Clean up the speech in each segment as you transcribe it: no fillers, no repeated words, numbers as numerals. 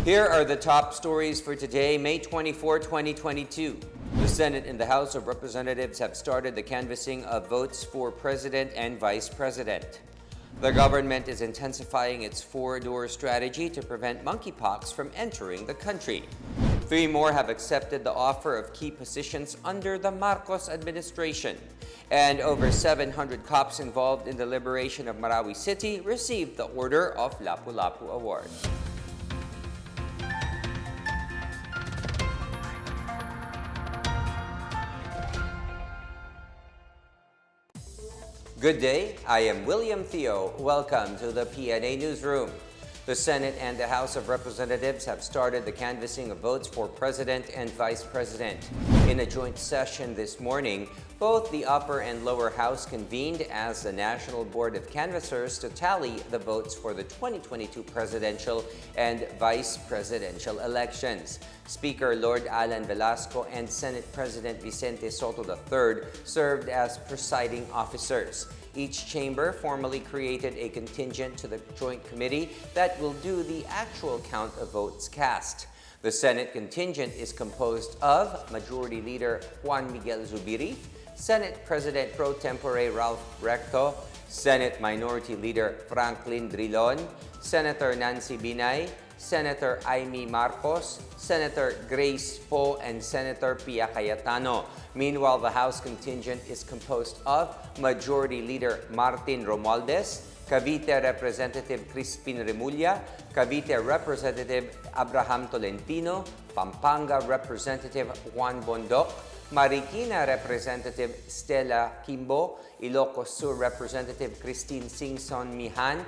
Here are the top stories for today, May 24, 2022. The Senate and the House of Representatives have started the canvassing of votes for President and Vice President. The government is intensifying its four-door strategy to prevent monkeypox from entering the country. 3 more have accepted the offer of key positions under the Marcos administration. And over 700 cops involved in the liberation of Marawi City received the Order of Lapu-lapu Award. Good day, I am William Theo. Welcome to the PNA Newsroom. The Senate and the House of Representatives have started the canvassing of votes for President and Vice President. In a joint session this morning, both the upper and lower house convened as the National Board of Canvassers to tally the votes for the 2022 presidential and vice presidential elections. Speaker Lord Alan Velasco and Senate President Vicente Soto III served as presiding officers. Each chamber formally created a contingent to the joint committee that will do the actual count of votes cast. The Senate contingent is composed of Majority Leader Juan Miguel Zubiri, Senate President Pro Tempore Ralph Recto, Senate Minority Leader Franklin Drilon, Senator Nancy Binay, Senator Amy Marcos, Senator Grace Poe, and Senator Pia Cayetano. Meanwhile, the House contingent is composed of Majority Leader Martin Romualdez, Cavite Representative Crispin Remulla, Cavite Representative Abraham Tolentino, Pampanga Representative Juan Bondoc, Marikina Representative Stella Kimbo, Ilocos Sur Representative Christine Singson Mihan,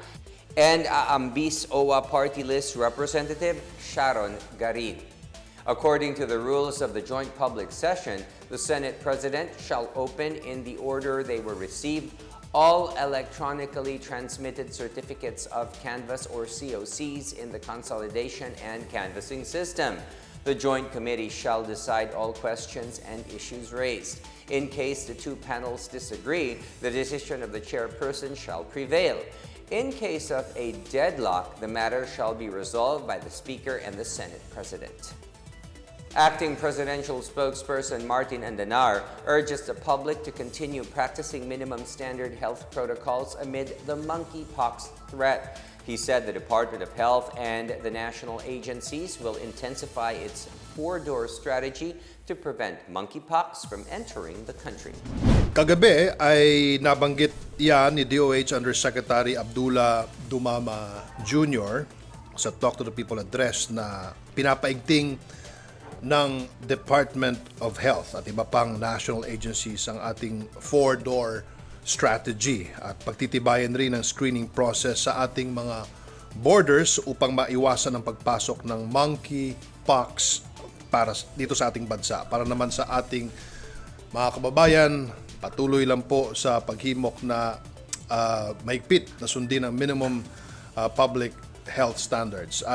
and Aambis OWA Party List Representative Sharon Garin. According to the rules of the joint public session, the Senate President shall open in the order they were received all electronically transmitted certificates of canvass or COCs in the consolidation and canvassing system. The Joint Committee shall decide all questions and issues raised. In case the 2 panels disagree, the decision of the chairperson shall prevail. In case of a deadlock, the matter shall be resolved by the Speaker and the Senate President. Acting Presidential Spokesperson Martin Andanar urges the public to continue practicing minimum standard health protocols amid the monkeypox threat. He said the Department of Health and the national agencies will intensify its four-door strategy to prevent monkeypox from entering the country. Kagabi ay nabanggit yan ni DOH Undersecretary Abdullah Dumama Jr. sa Talk to the People address na pinapaigting ng Department of Health at iba pang national agencies ang ating four-door strategy at pagtitibayan rin ang screening process sa ating mga borders upang maiwasan ang pagpasok ng monkeypox para dito sa ating bansa. Para naman sa ating mga kababayan, patuloy lang po sa paghimok na mahigpit na sundin ang minimum public health standards.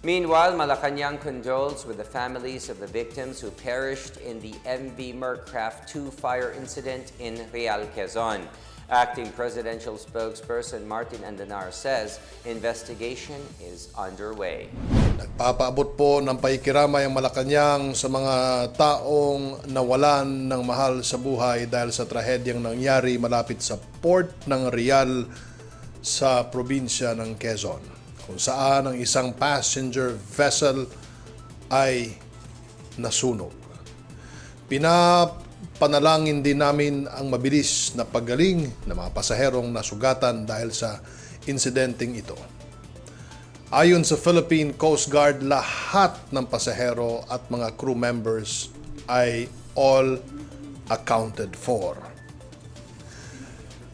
Meanwhile, Malacanang condoles with the families of the victims who perished in the MV Mercraft 2 fire incident in Real, Quezon. Acting Presidential Spokesperson Martin Andanar says investigation is underway. Nagpapaabot po ng pakikiramay ang Malacanang sa mga taong nawalan ng mahal sa buhay dahil sa trahedyang nangyari malapit sa port ng Real sa probinsya ng Quezon, kung saan ang isang passenger vessel ay nasunog. Pinapanalangin din namin ang mabilis na paggaling ng mga pasaherong nasugatan dahil sa insidenteng ito. Ayon sa Philippine Coast Guard, lahat ng pasahero at mga crew members ay all accounted for.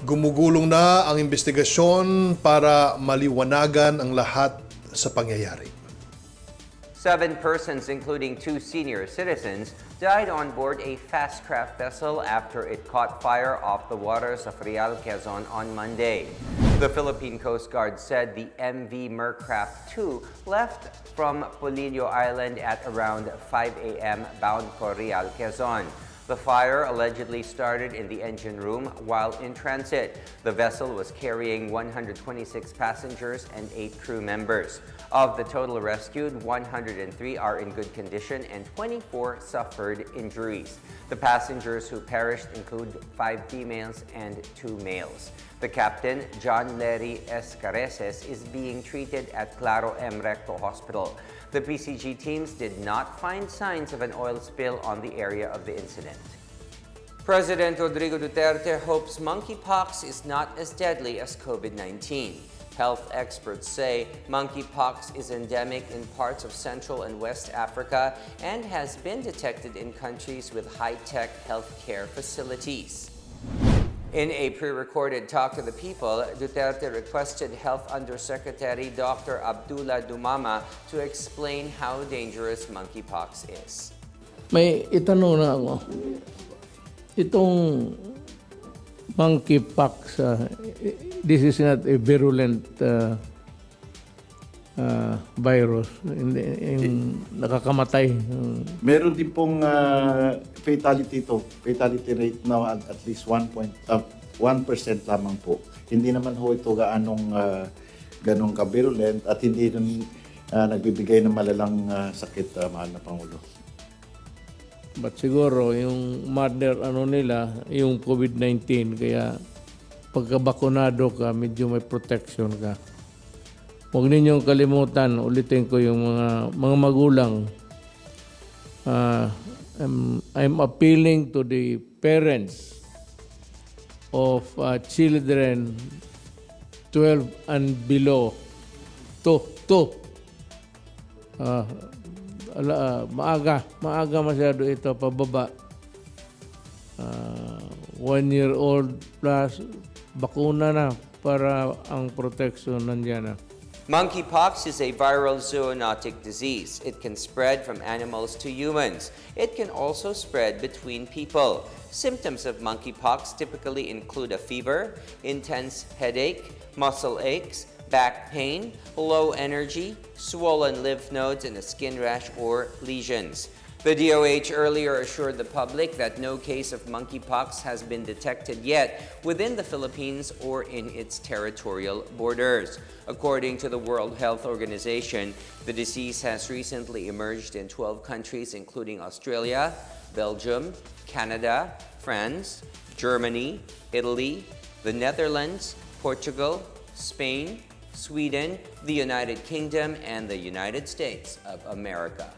Gumugulong na ang investigasyon para maliwanagan ang lahat sa pangyayari. 7 persons, including 2 senior citizens, died on board a fast craft vessel after it caught fire off the waters of Real, Quezon on Monday. The Philippine Coast Guard said the MV Mercraft 2 left from Polillo Island at around 5 a.m. bound for Real, Quezon. The fire allegedly started in the engine room while in transit. The vessel was carrying 126 passengers and 8 crew members. Of the total rescued, 103 are in good condition and 24 suffered injuries. The passengers who perished include 5 females and 2 males. The captain, John Lery Escareses, is being treated at Claro M. Recto Hospital. The PCG teams did not find signs of an oil spill on the area of the incident. President Rodrigo Duterte hopes monkeypox is not as deadly as COVID-19. Health experts say monkeypox is endemic in parts of Central and West Africa and has been detected in countries with high-tech healthcare facilities. In a pre-recorded talk to the people, Duterte requested Health Undersecretary Dr. Abdullah Dumama to explain how dangerous monkeypox is. May itanong na ako. Itong monkeypox, this is not a virulent virus. Nakakamatay. Meron din pong fatality rate now at least 1% lamang po. Hindi naman ho ito ganong ka-virulent at hindi rin nagbibigay ng malalang sakit, mahal na Pangulo. But siguro yung mother nila, yung COVID-19, kaya pagkabakunado ka, medyo may protection ka. Huwag ninyong kalimutan, ulitin ko yung mga magulang. I'm appealing to the parents of children 12 and below. Maaga masyado ito pababa. 1 year old plus, bakuna na para ang protection nandiyan na. Monkeypox is a viral zoonotic disease. It can spread from animals to humans. It can also spread between people. Symptoms of monkeypox typically include a fever, intense headache, muscle aches, back pain, low energy, swollen lymph nodes, and a skin rash or lesions. The DOH earlier assured the public that no case of monkeypox has been detected yet within the Philippines or in its territorial borders. According to the World Health Organization, the disease has recently emerged in 12 countries including Australia, Belgium, Canada, France, Germany, Italy, the Netherlands, Portugal, Spain, Sweden, the United Kingdom, and the United States of America.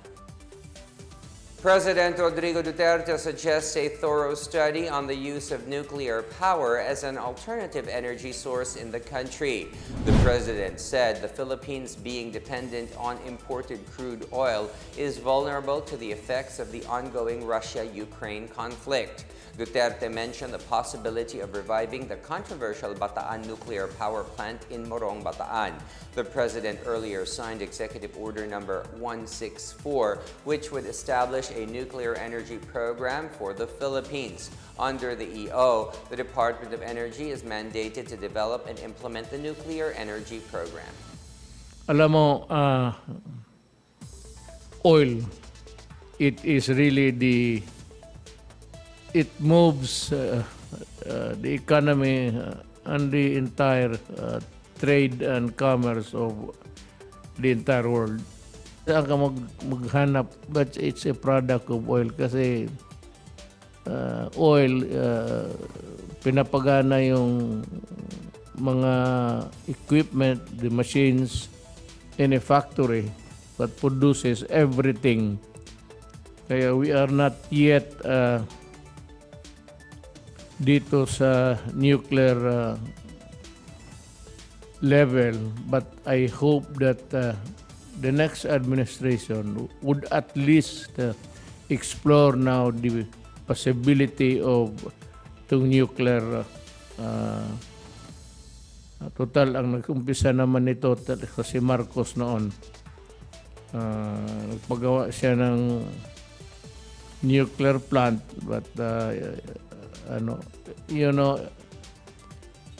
President Rodrigo Duterte suggests a thorough study on the use of nuclear power as an alternative energy source in the country. The president said the Philippines, being dependent on imported crude oil, is vulnerable to the effects of the ongoing Russia-Ukraine conflict. Duterte mentioned the possibility of reviving the controversial Bataan nuclear power plant in Morong, Bataan. The president earlier signed Executive Order Number 164, which would establish a nuclear energy program for the Philippines. Under the EO, the Department of Energy is mandated to develop and implement the nuclear energy program. Alam mo, oil, it is really it moves the economy and the entire trade and commerce of the entire world. Saan ka maghanap, but it's a product of oil kasi oil, pinapagana yung mga equipment, the machines in a factory that produces everything. Kaya we are not yet dito sa nuclear level, but I hope that the next administration would at least explore now the possibility of nuclear. Total, ang nag-umpisa naman nito si Marcos noon. Nagpagawa siya ng nuclear plant, but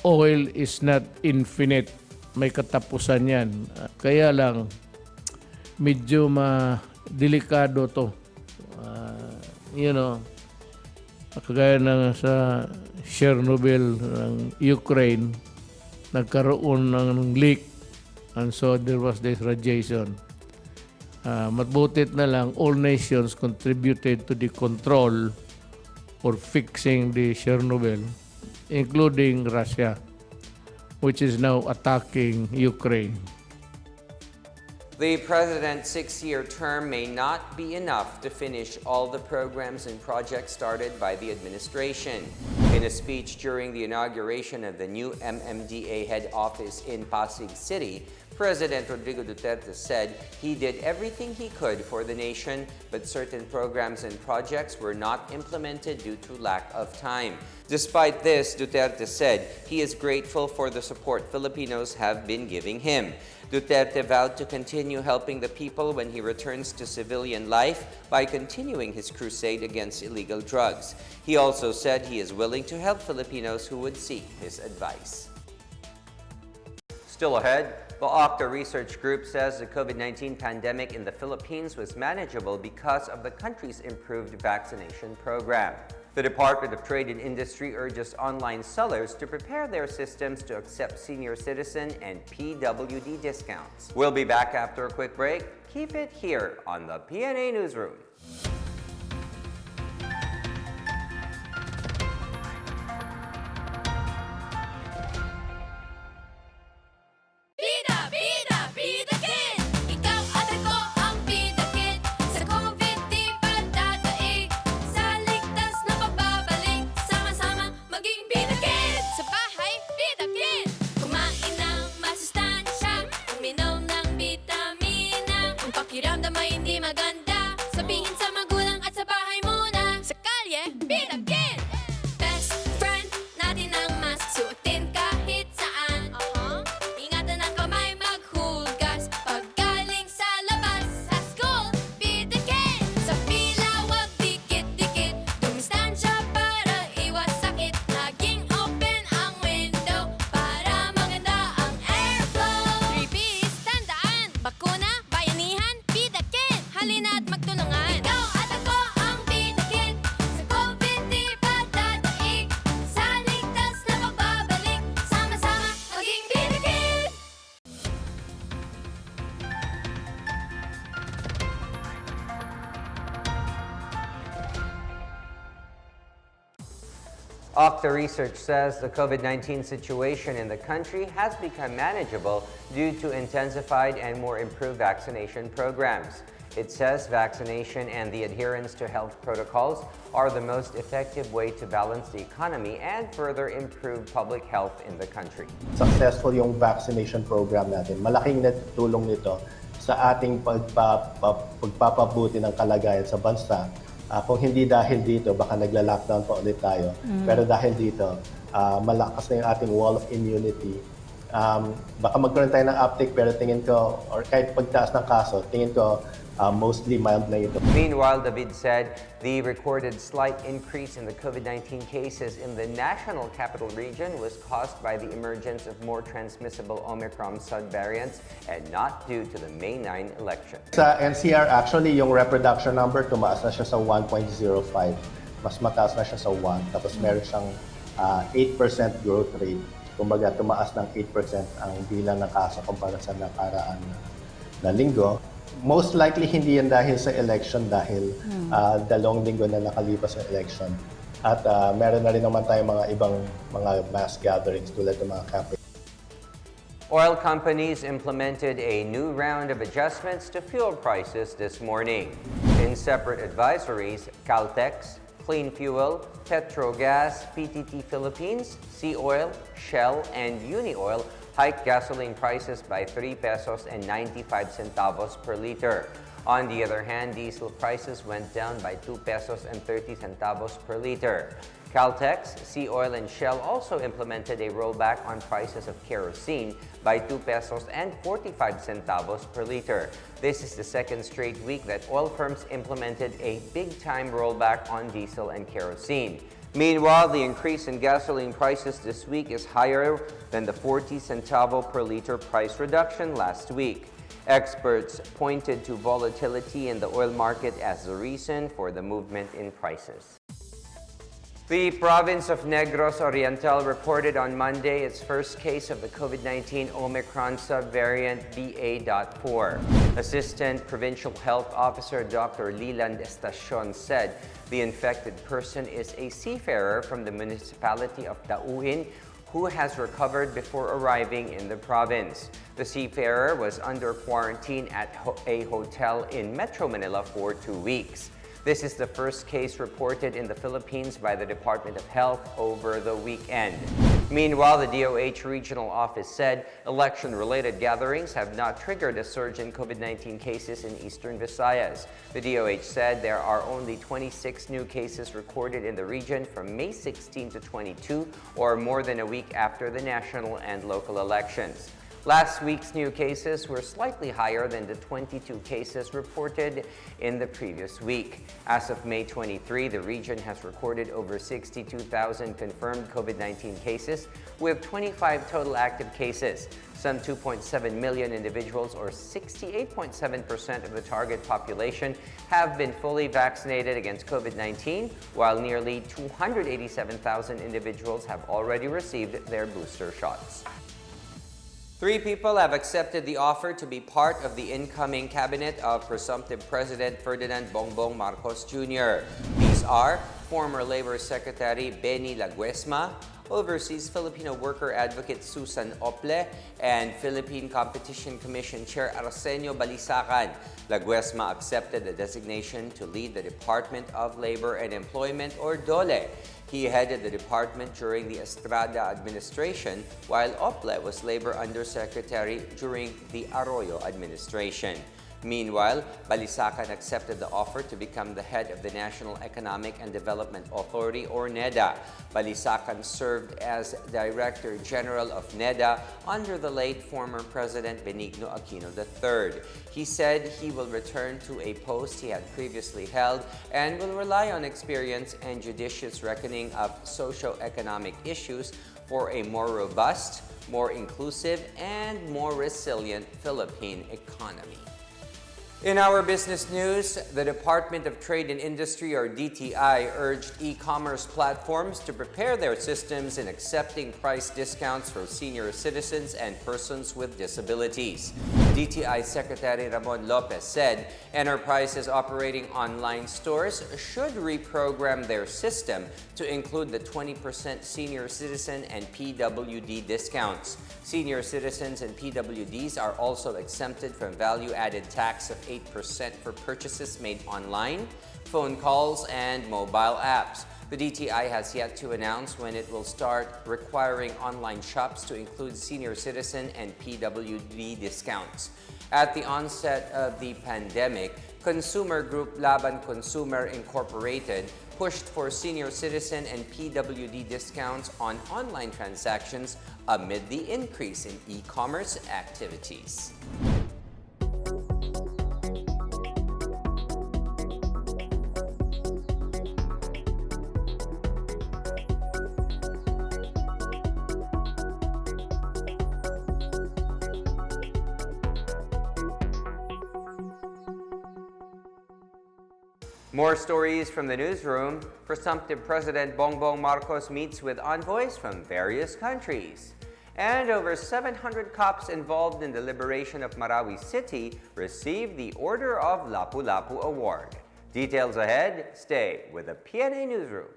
oil is not infinite. May katapusan yan. Kaya lang, medyo delikado to. kagaya ng sa Chernobyl ng Ukraine, nagkaroon ng leak and so there was this radiation. Mabutit na lang, all nations contributed to the control or fixing the Chernobyl, including Russia, which is now attacking Ukraine. The president's 6-year term may not be enough to finish all the programs and projects started by the administration. In a speech during the inauguration of the new MMDA head office in Pasig City, President Rodrigo Duterte said he did everything he could for the nation, but certain programs and projects were not implemented due to lack of time. Despite this, Duterte said he is grateful for the support Filipinos have been giving him. Duterte vowed to continue helping the people when he returns to civilian life by continuing his crusade against illegal drugs. He also said he is willing to help Filipinos who would seek his advice. Still ahead, the Ople research group says the COVID-19 pandemic in the Philippines was manageable because of the country's improved vaccination program. The Department of Trade and Industry urges online sellers to prepare their systems to accept senior citizen and PWD discounts. We'll be back after a quick break. Keep it here on the PNA Newsroom. Pakiramdam ay hindi maganda. Sabihin sa magulang at sa bahay muna. Sa kalye, Balisacan! Best friend natin ang mask. Suotin kahit saan. Ingatan ang kamay, maghugas. Pag galing sa labas, sa school, Balisacan! Sa pila, wag dikit-dikit. Dumistansya para iwas sakit. Laging open ang window para maganda ang airflow. 3B's, tandaan, bakuna, bayanihan, Balisacan, halina't magtulungan. Ikaw at ako ang Balisacan. Sa COVID di pa dadaig. Sa ligtas na pagbabalik. Sama-sama maging Balisacan. Ople research says the COVID-19 situation in the country has become manageable due to intensified and more improved vaccination programs. It says vaccination and the adherence to health protocols are the most effective way to balance the economy and further improve public health in the country. Successful yung vaccination program natin. Malaking natutulong nito sa ating pagpapabuti ng kalagayan sa bansa. Kung hindi dahil dito, baka nagla-lockdown pa ulit tayo. Pero dahil dito, malakas na yung ating wall of immunity. Baka magkaroon tayo ng uptick, pero tingin ko, or kahit pagtaas ng kaso, tingin ko mostly mild na ito. Meanwhile, David said the recorded slight increase in the COVID-19 cases in the national capital region was caused by the emergence of more transmissible Omicron subvariants and not due to the May 9 election. Sa NCR, actually, yung reproduction number, tumaas na siya sa 1.05. Mas mataas na siya sa 1. Tapos meron siyang 8% growth rate. Kumbaga, tumaas ng 8% ang bilang ng kaso kumpara sa nakaraan na linggo. Most likely, hindi yan dahil sa election dahil 2 linggo na nakalipas sa election. At meron na rin naman tayong mga ibang mga mass gatherings tulad ng mga campaign. Oil companies implemented a new round of adjustments to fuel prices this morning. In separate advisories, Caltex, Clean Fuel, Petrogas, PTT Philippines, Sea Oil, Shell, and Unioil hiked gasoline prices by 3 pesos and 95 centavos per liter. On the other hand, diesel prices went down by 2 pesos and 30 centavos per liter. Caltex, Sea Oil, and Shell also implemented a rollback on prices of kerosene by 2 pesos and 45 centavos per liter. This is the second straight week that oil firms implemented a big-time rollback on diesel and kerosene. Meanwhile, the increase in gasoline prices this week is higher than the 40 centavo per liter price reduction last week. Experts pointed to volatility in the oil market as the reason for the movement in prices. The province of Negros Oriental reported on Monday its first case of the COVID-19 Omicron subvariant BA.4. Assistant Provincial Health Officer Dr. Liland Estacion said the infected person is a seafarer from the municipality of Dauin who has recovered before arriving in the province. The seafarer was under quarantine at a hotel in Metro Manila for 2 weeks. This is the first case reported in the Philippines by the Department of Health over the weekend. Meanwhile, the DOH regional office said election-related gatherings have not triggered a surge in COVID-19 cases in Eastern Visayas. The DOH said there are only 26 new cases recorded in the region from May 16 to 22, or more than a week after the national and local elections. Last week's new cases were slightly higher than the 22 cases reported in the previous week. As of May 23, the region has recorded over 62,000 confirmed COVID-19 cases, with 25 total active cases. Some 2.7 million individuals, or 68.7% of the target population, have been fully vaccinated against COVID-19, while nearly 287,000 individuals have already received their booster shots. 3 people have accepted the offer to be part of the incoming cabinet of presumptive President Ferdinand Bongbong Marcos Jr. These are former Labor Secretary Benny Laguesma, Overseas Filipino Worker Advocate Susan Ople, and Philippine Competition Commission Chair Arsenio Balisacan. Laguesma accepted the designation to lead the Department of Labor and Employment, or DOLE. He headed the department during the Estrada administration, while Ople was Labor Undersecretary during the Arroyo administration. Meanwhile, Balisacan accepted the offer to become the head of the National Economic and Development Authority, or NEDA. Balisacan served as Director General of NEDA under the late former President Benigno Aquino III. He said he will return to a post he had previously held and will rely on experience and judicious reckoning of socio-economic issues for a more robust, more inclusive, and more resilient Philippine economy. In our business news, the Department of Trade and Industry, or DTI, urged e-commerce platforms to prepare their systems in accepting price discounts for senior citizens and persons with disabilities. DTI Secretary Ramon Lopez said enterprises operating online stores should reprogram their system to include the 20% senior citizen and PWD discounts. Senior citizens and PWDs are also exempted from value-added tax of 8% for purchases made online, phone calls, and mobile apps. The DTI has yet to announce when it will start requiring online shops to include senior citizen and PWD discounts. At the onset of the pandemic, consumer group Laban Consumer Incorporated pushed for senior citizen and PWD discounts on online transactions amid the increase in e-commerce activities. More stories from the newsroom. Presumptive President Bongbong Marcos meets with envoys from various countries. And over 700 cops involved in the liberation of Marawi City received the Order of Lapu-lapu Award. Details ahead. Stay with the PNA Newsroom.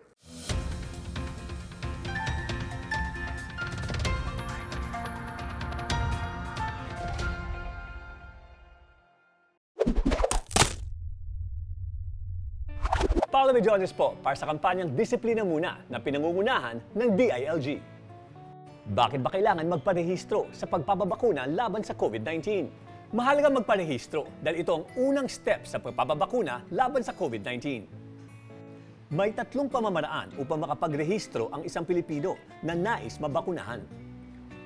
Paolo Jones po para sa kampanyang Disiplina Muna na pinangungunahan ng DILG. Bakit ba kailangan magparehistro sa pagpapabakuna laban sa COVID-19? Mahalaga magparehistro dahil ito ang unang step sa pagpapabakuna laban sa COVID-19. May 3 pamamaraan upang makapagrehistro ang isang Pilipino na nais mabakunahan.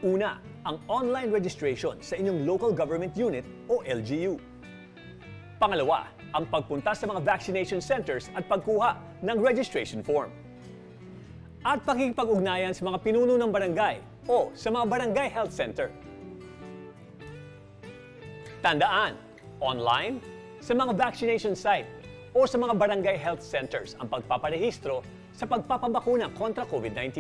Una, ang online registration sa inyong local government unit o LGU. Pangalawa, ang pagpunta sa mga vaccination centers at pagkuha ng registration form. At pakikipag-ugnayan sa mga pinuno ng barangay o sa mga barangay health center. Tandaan, online, sa mga vaccination site o sa mga barangay health centers ang pagpaparehistro sa pagpapabakuna kontra COVID-19.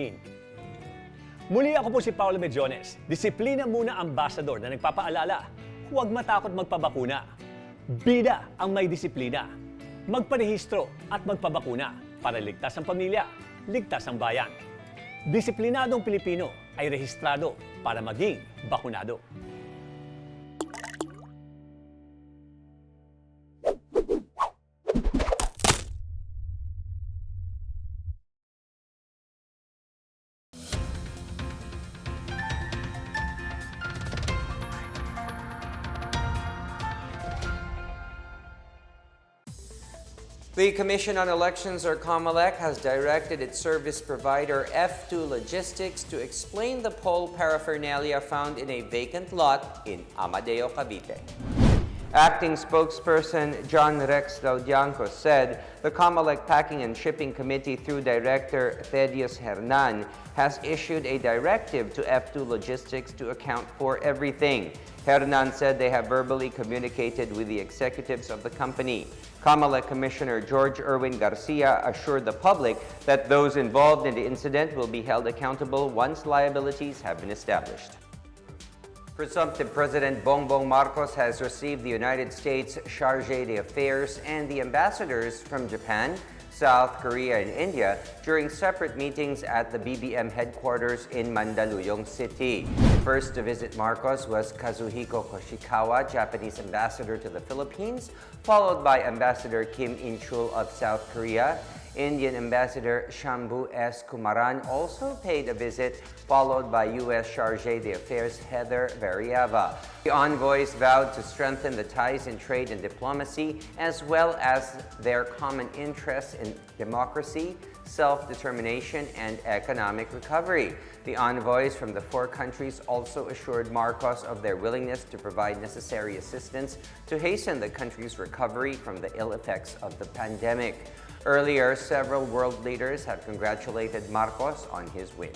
Muli ako po si Paolo Medjones, Disiplina Muna Ambassador na nagpapaalala, huwag matakot magpabakuna. Bida ang may disiplina. Magparehistro at magpabakuna para ligtas ang pamilya, ligtas ang bayan. Disiplinadong Pilipino ay rehistrado para maging bakunado. The Commission on Elections, or COMELEC, has directed its service provider F2 Logistics to explain the poll paraphernalia found in a vacant lot in Amadeo, Cavite. Acting spokesperson John Rex Laudianco said the COMELEC Packing and Shipping Committee, through Director Thaddeus Hernan, has issued a directive to F2 Logistics to account for everything. Hernan said they have verbally communicated with the executives of the company. COMELEC Commissioner George Erwin Garcia assured the public that those involved in the incident will be held accountable once liabilities have been established. Presumptive President Bongbong Marcos has received the United States Chargé d'Affaires and the ambassadors from Japan, South Korea, and India during separate meetings at the BBM headquarters in Mandaluyong City. First to visit Marcos was Kazuhiko Koshikawa, Japanese ambassador to the Philippines, followed by Ambassador Kim In-chul of South Korea. Indian Ambassador Shambhu S. Kumaran also paid a visit, followed by U.S. Chargé d'Affaires Heather Variava. The envoys vowed to strengthen the ties in trade and diplomacy, as well as their common interests in democracy, self-determination, and economic recovery. The envoys from the four countries also assured Marcos of their willingness to provide necessary assistance to hasten the country's recovery from the ill effects of the pandemic. Earlier, several world leaders have congratulated Marcos on his win.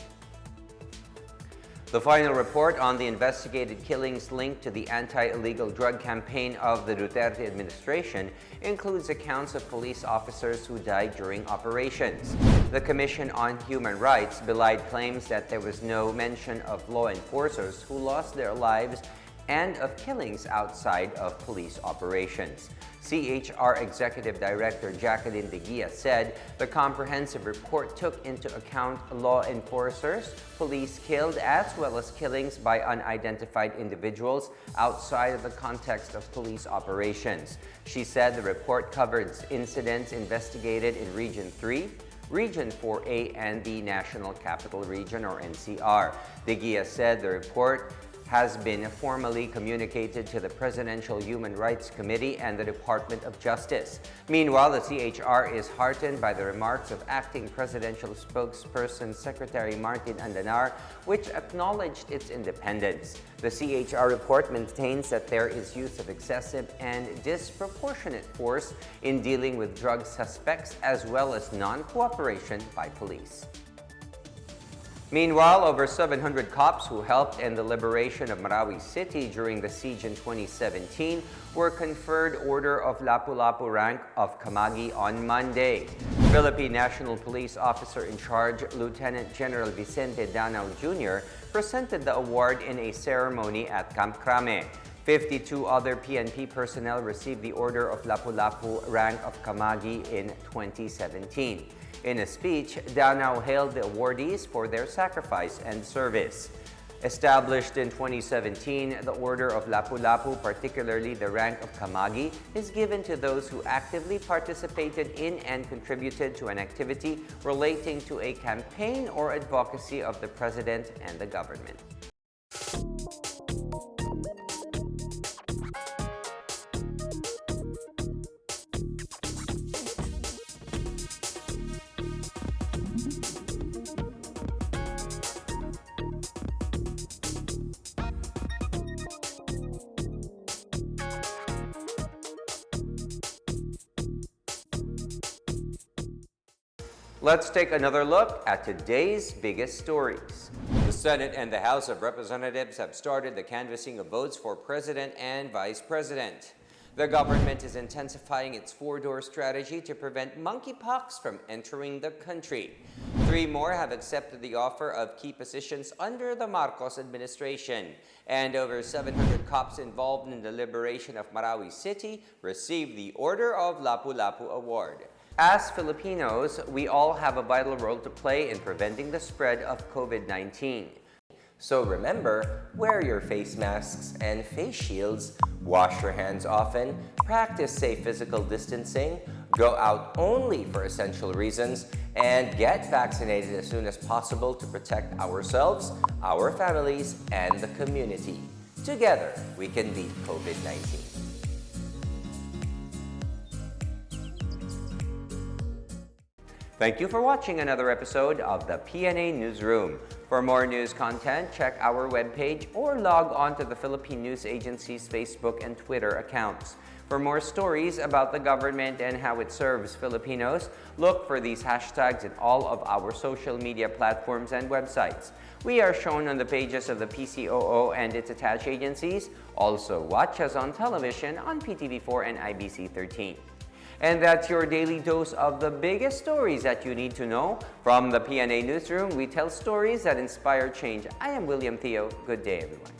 The final report on the investigated killings linked to the anti-illegal drug campaign of the Duterte administration includes accounts of police officers who died during operations. The Commission on Human Rights belied claims that there was no mention of law enforcers who lost their lives and of killings outside of police operations. CHR Executive Director Jacqueline De Guia said the comprehensive report took into account law enforcers, police killed, as well as killings by unidentified individuals outside of the context of police operations. She said the report covered incidents investigated in Region 3, Region 4A, and the National Capital Region, or NCR. De Guia said the report has been formally communicated to the Presidential Human Rights Committee and the Department of Justice. Meanwhile, the CHR is heartened by the remarks of Acting Presidential Spokesperson Secretary Martin Andanar, which acknowledged its independence. The CHR report maintains that there is use of excessive and disproportionate force in dealing with drug suspects, as well as non-cooperation by police. Meanwhile, over 700 cops who helped in the liberation of Marawi City during the siege in 2017 were conferred Order of Lapu-lapu rank of Kamagi on Monday. Philippine National Police Officer in Charge, Lieutenant General Vicente Danao Jr., presented the award in a ceremony at Camp Crame. 52 other PNP personnel received the Order of Lapu-lapu rank of Kamagi in 2017. In a speech, Danao hailed the awardees for their sacrifice and service. Established in 2017, the Order of Lapu-lapu, particularly the rank of Kamagi, is given to those who actively participated in and contributed to an activity relating to a campaign or advocacy of the President and the government. Let's take another look at today's biggest stories. The Senate and the House of Representatives have started the canvassing of votes for President and Vice President. The government is intensifying its four-door strategy to prevent monkeypox from entering the country. 3 more have accepted the offer of key positions under the Marcos administration. And over 700 cops involved in the liberation of Marawi City received the Order of Lapu-lapu Award. As Filipinos, we all have a vital role to play in preventing the spread of COVID-19. So remember, wear your face masks and face shields, wash your hands often, practice safe physical distancing, go out only for essential reasons, and get vaccinated as soon as possible to protect ourselves, our families, and the community. Together, we can beat COVID-19. Thank you for watching another episode of the PNA Newsroom. For more news content, check our webpage or log on to the Philippine News Agency's Facebook and Twitter accounts. For more stories about the government and how it serves Filipinos, look for these hashtags in all of our social media platforms and websites. We are shown on the pages of the PCOO and its attached agencies. Also, watch us on television on PTV4 and IBC 13. And that's your daily dose of the biggest stories that you need to know. From the PNA Newsroom, we tell stories that inspire change. I am William Theo. Good day, everyone.